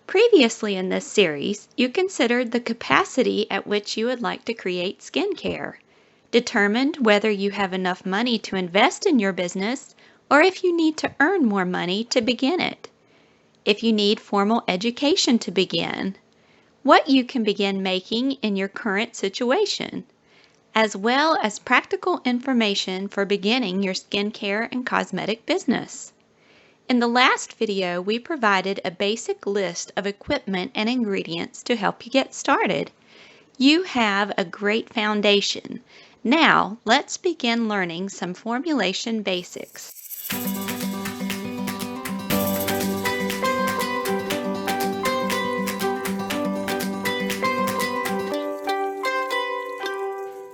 Previously in this series, you considered the capacity at which you would like to create skincare, determined whether you have enough money to invest in your business or if you need to earn more money to begin it, if you need formal education to begin, what you can begin making in your current situation, as well as practical information for beginning your skincare and cosmetic business. In the last video, we provided a basic list of equipment and ingredients to help you get started. You have a great foundation. Now, let's begin learning some formulation basics.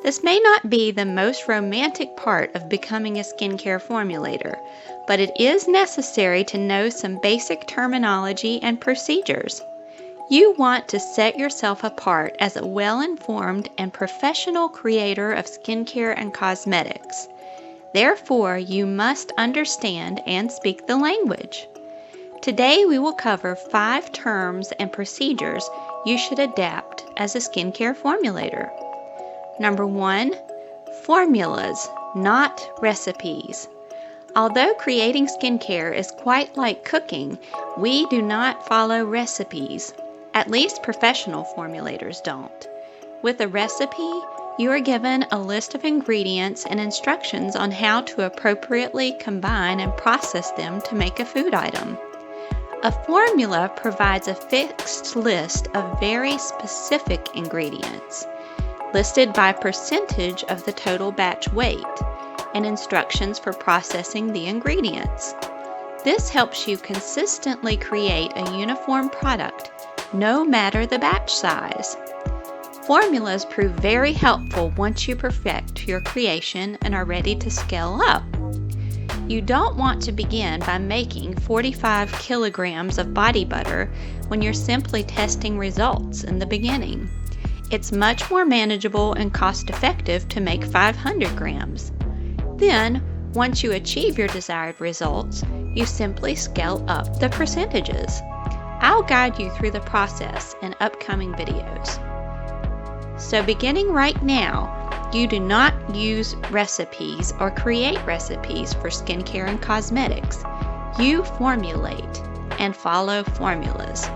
This may not be the most romantic part of becoming a skincare formulator, but it is necessary to know some basic terminology and procedures. You want to set yourself apart as a well-informed and professional creator of skincare and cosmetics. Therefore, you must understand and speak the language. Today, we will cover 5 terms and procedures you should adapt as a skincare formulator. Number 1, formulas, not recipes. Although creating skincare is quite like cooking, we do not follow recipes. At least professional formulators don't. With a recipe, you are given a list of ingredients and instructions on how to appropriately combine and process them to make a food item. A formula provides a fixed list of very specific ingredients, listed by percentage of the total batch weight, and instructions for processing the ingredients. This helps you consistently create a uniform product, no matter the batch size. Formulas prove very helpful once you perfect your creation and are ready to scale up. You don't want to begin by making 45 kilograms of body butter when you're simply testing results in the beginning. It's much more manageable and cost-effective to make 500 grams. Then, once you achieve your desired results, you simply scale up the percentages. I'll guide you through the process in upcoming videos. So beginning right now, you do not use recipes or create recipes for skincare and cosmetics. You formulate and follow formulas.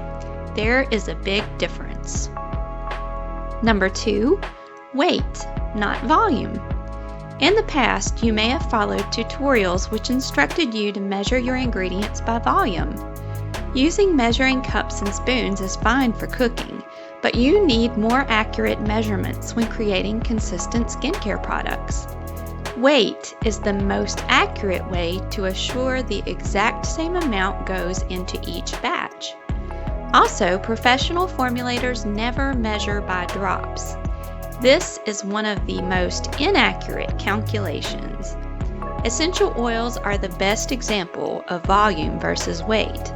There is a big difference. Number 2, weight, not volume. In the past, you may have followed tutorials which instructed you to measure your ingredients by volume. Using measuring cups and spoons is fine for cooking, but you need more accurate measurements when creating consistent skincare products. Weight is the most accurate way to assure the exact same amount goes into each batch. Also, professional formulators never measure by drops. This is one of the most inaccurate calculations. Essential oils are the best example of volume versus weight.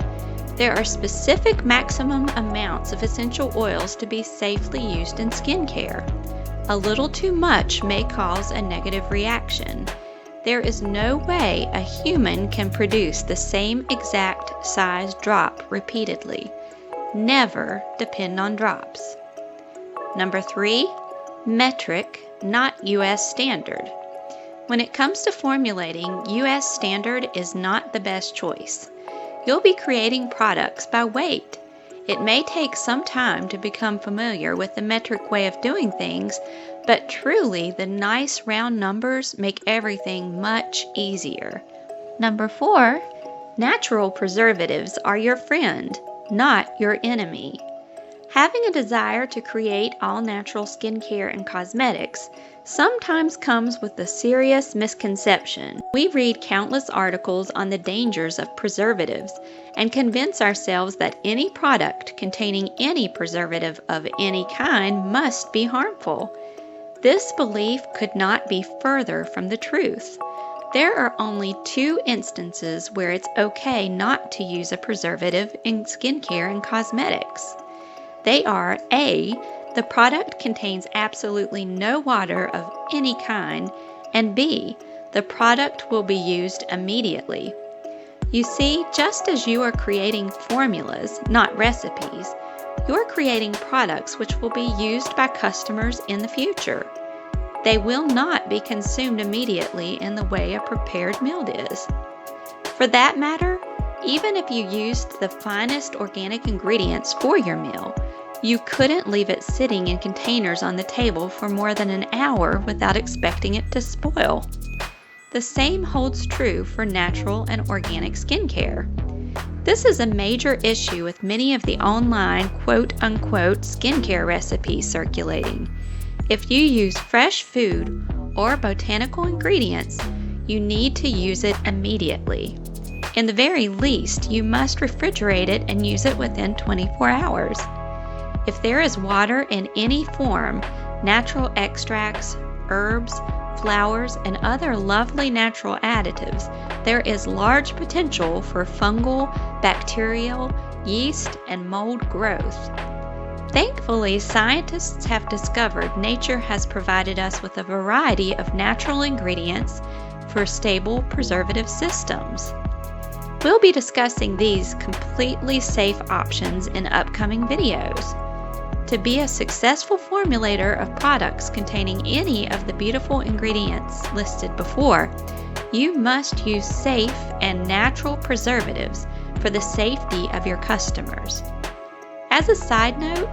There are specific maximum amounts of essential oils to be safely used in skincare. A little too much may cause a negative reaction. There is no way a human can produce the same exact size drop repeatedly. Never depend on drops. Number 3, metric, not U.S. standard. When it comes to formulating, U.S. standard is not the best choice. You'll be creating products by weight. It may take some time to become familiar with the metric way of doing things, but truly the nice round numbers make everything much easier. Number 4, natural preservatives are your friend, not your enemy. Having a desire to create all-natural skincare and cosmetics sometimes comes with a serious misconception. We read countless articles on the dangers of preservatives and convince ourselves that any product containing any preservative of any kind must be harmful. This belief could not be further from the truth. There are only 2 instances where it's okay not to use a preservative in skincare and cosmetics. They are A, the product contains absolutely no water of any kind, and B, the product will be used immediately. You see, just as you are creating formulas, not recipes, you're creating products which will be used by customers in the future. They will not be consumed immediately in the way a prepared meal is. For that matter, even if you used the finest organic ingredients for your meal, you couldn't leave it sitting in containers on the table for more than an hour without expecting it to spoil. The same holds true for natural and organic skincare. This is a major issue with many of the online quote-unquote skincare recipes circulating. If you use fresh food or botanical ingredients, you need to use it immediately. In the very least, you must refrigerate it and use it within 24 hours. If there is water in any form, natural extracts, herbs, flowers, and other lovely natural additives, there is large potential for fungal, bacterial, yeast, and mold growth. Thankfully, scientists have discovered nature has provided us with a variety of natural ingredients for stable preservative systems. We'll be discussing these completely safe options in upcoming videos. To be a successful formulator of products containing any of the beautiful ingredients listed before, you must use safe and natural preservatives for the safety of your customers. As a side note,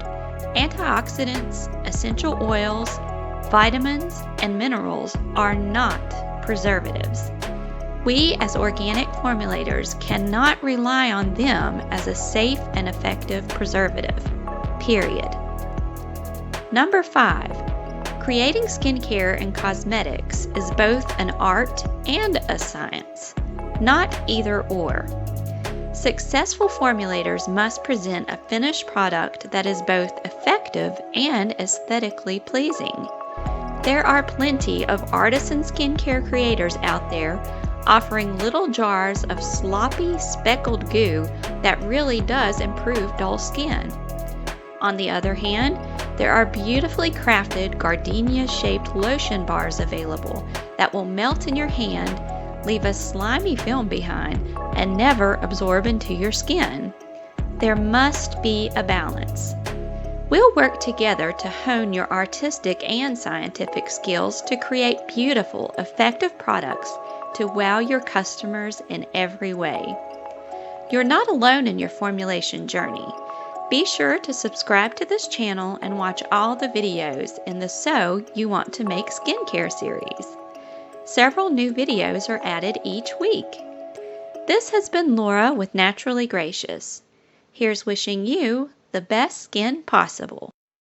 antioxidants, essential oils, vitamins, and minerals are not preservatives. We as organic formulators cannot rely on them as a safe and effective preservative, period. Number 5, creating skincare and cosmetics is both an art and a science, not either or. Successful formulators must present a finished product that is both effective and aesthetically pleasing. There are plenty of artisan skincare creators out there offering little jars of sloppy, speckled goo that really does improve dull skin. On the other hand, there are beautifully crafted gardenia-shaped lotion bars available that will melt in your hand, leave a slimy film behind, and never absorb into your skin. There must be a balance. We'll work together to hone your artistic and scientific skills to create beautiful, effective products to wow your customers in every way. You're not alone in your formulation journey. Be sure to subscribe to this channel and watch all the videos in the So You Want to Make Skincare series. Several new videos are added each week. This has been Laura with Naturally Gracious. Here's wishing you the best skin possible.